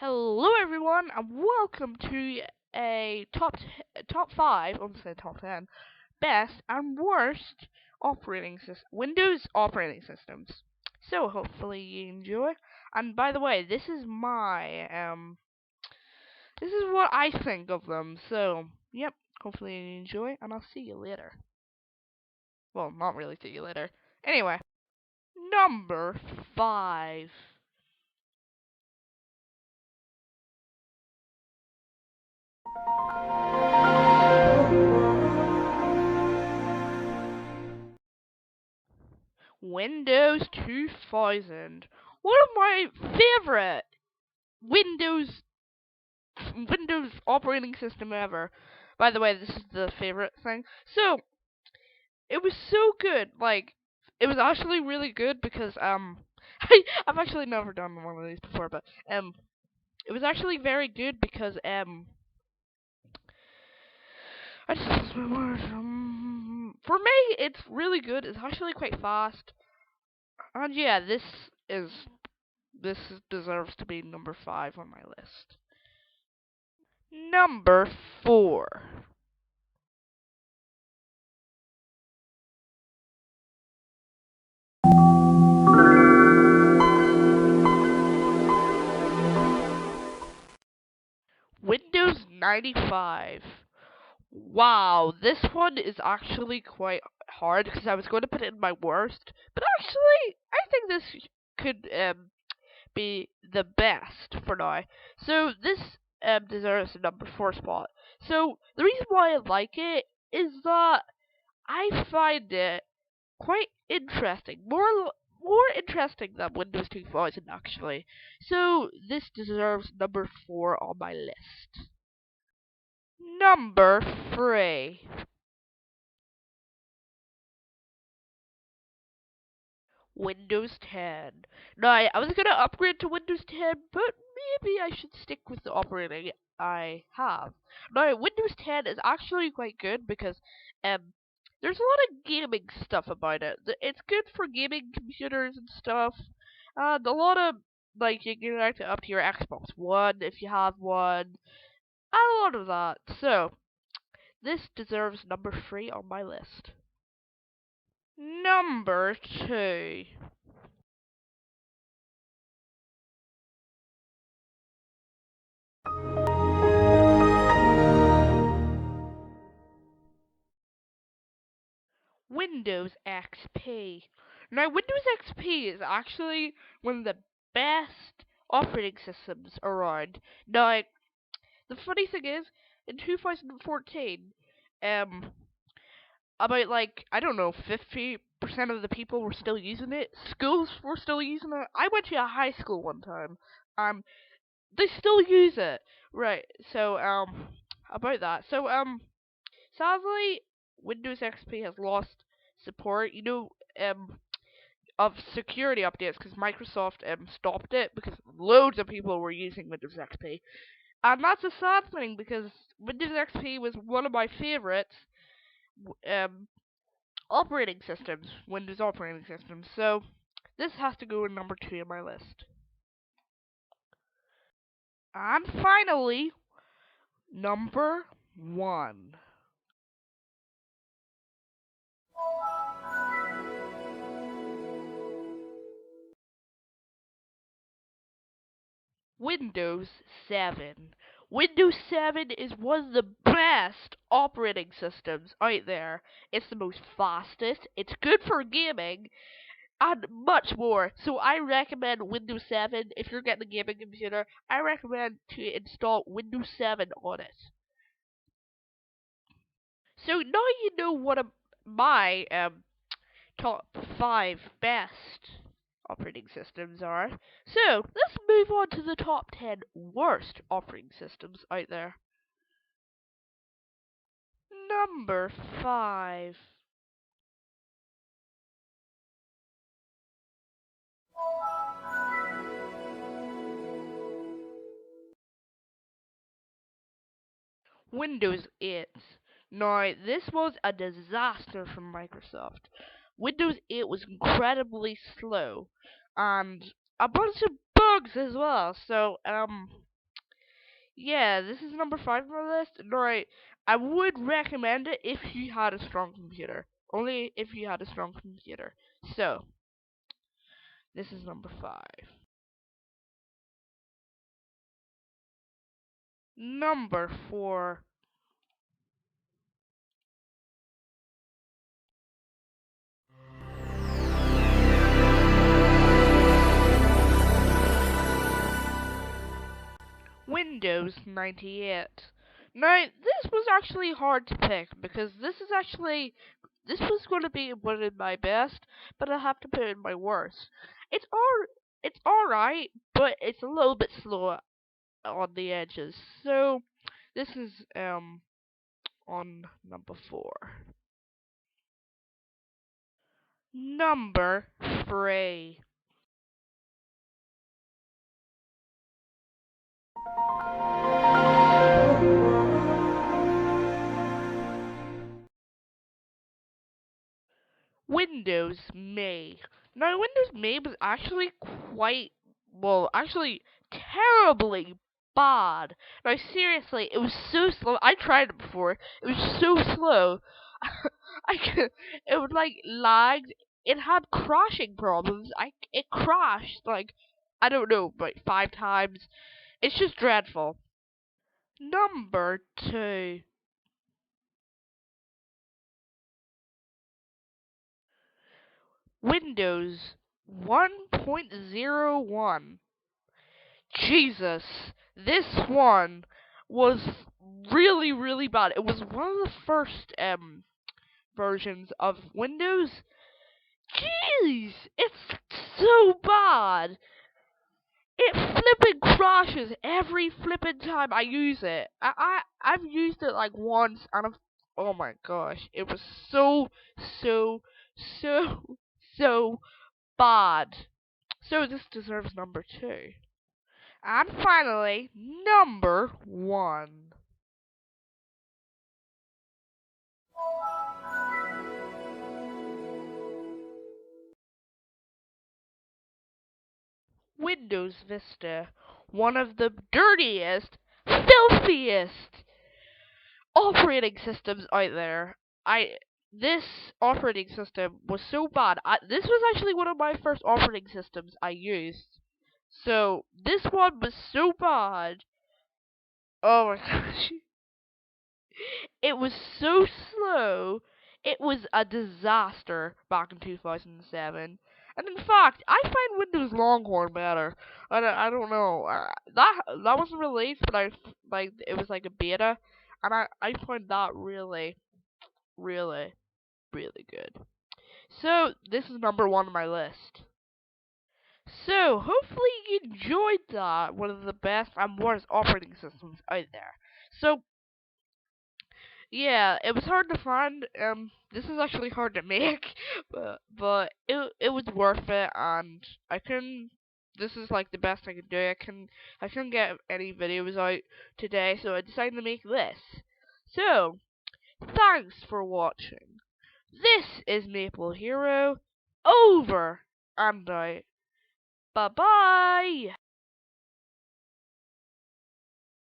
Hello everyone and welcome to a top 5, almost said top 10, best and worst Windows operating systems. So hopefully you enjoy. And by the way, this is what I think of them. So, yep, hopefully you enjoy and I'll see you later. Well, not really see you later. Anyway, number 5. Windows 2000. One of my favorite Windows Windows operating system ever. By the way, this is the favorite thing. So, it was so good. Like, it was actually really good because I've actually never done one of these before, but it was actually very good because I just lost my words. For me, it's really good. It's actually quite fast. And yeah, is this deserves to be number 5 on my list. Number 4. Windows 95. Wow, this one is actually quite hard because I was going to put it in my worst, but actually, I think this could be the best for now. So this deserves a number 4 spot. So the reason why I like it is that I find it quite interesting, more interesting than Windows 2000 actually. So this deserves number 4 on my list. Number 3. Windows 10. Now, I was gonna upgrade to Windows 10, but maybe I should stick with the operating I have. Now, Windows 10 is actually quite good because there's a lot of gaming stuff about it. It's good for gaming computers and stuff, and a lot of like you can connect it up to your Xbox One if you have one, and a lot of that. So this deserves number 3 on my list. Number 2. Windows XP. Now, Windows XP is actually one of the best operating systems around. Now, the funny thing is, in 2014, um, about like I don't know, 50% of the people were still using it. Schools were still using it. I went to a high school one time. Um, they still use it. Right. So about that. So sadly, Windows XP has lost support. Of security updates because Microsoft stopped it because loads of people were using Windows XP, and that's a sad thing because Windows XP was one of my favorites um operating systems, Windows operating systems. So this has to go in number 2 on my list. And finally, number 1. Windows 7. Windows 7 is one of the best operating systems out there. It's the most fastest, it's good for gaming, and much more. So I recommend Windows 7 if you're getting a gaming computer. I recommend to install Windows 7 on it. So now you know what my top 5 best operating systems are. So let's move on to the top 10 worst operating systems out there. Number 5. Windows 8. Now, this was a disaster from Microsoft. Windows 8 was incredibly slow and a bunch of bugs as well. So, Yeah, this is number 5 on my list. And alright, I would recommend it if you had a strong computer. Only if you had a strong computer. So, this is number 5. Number 4. Windows 98. Now, this was actually hard to pick because this was going to be one of my best, but I have to put in my worst. It's all it's all right, but it's a little bit slow on the edges. So this is on number 4. Number 3. Windows Me. Now, Windows Me was actually actually terribly bad. Now, seriously, it was so slow. I tried it before. It was so slow. It would like lag. It had crashing problems. It crashed like I don't know, like 5 times. It's just dreadful. Number 2. Windows 1.01. Jesus, this one was really, really bad. It was one of the first versions of Windows. Jeez, it's so bad. It flipping crashes every flipping time I use it. I've used it like once and oh my gosh, it was so so so bad. So this deserves number 2. And finally, number 1. Windows Vista. One of the dirtiest, filthiest operating systems out there. This operating system was so bad. This was actually one of my first operating systems I used. So, this one was so bad. Oh my gosh. It was so slow. It was a disaster back in 2007. And in fact, I find Windows Longhorn better. I don't know. That wasn't released, but like it was like a beta, and I find that really, really, really good. So this is number 1 on my list. So hopefully you enjoyed that. One of the best and worst operating systems out there. So yeah, it was hard to find. This is actually hard to make, but it was worth it, and I can. This is like the best I could do. I couldn't get any videos out today, so I decided to make this. So thanks for watching. This is Maple Hero over and out. Bye bye.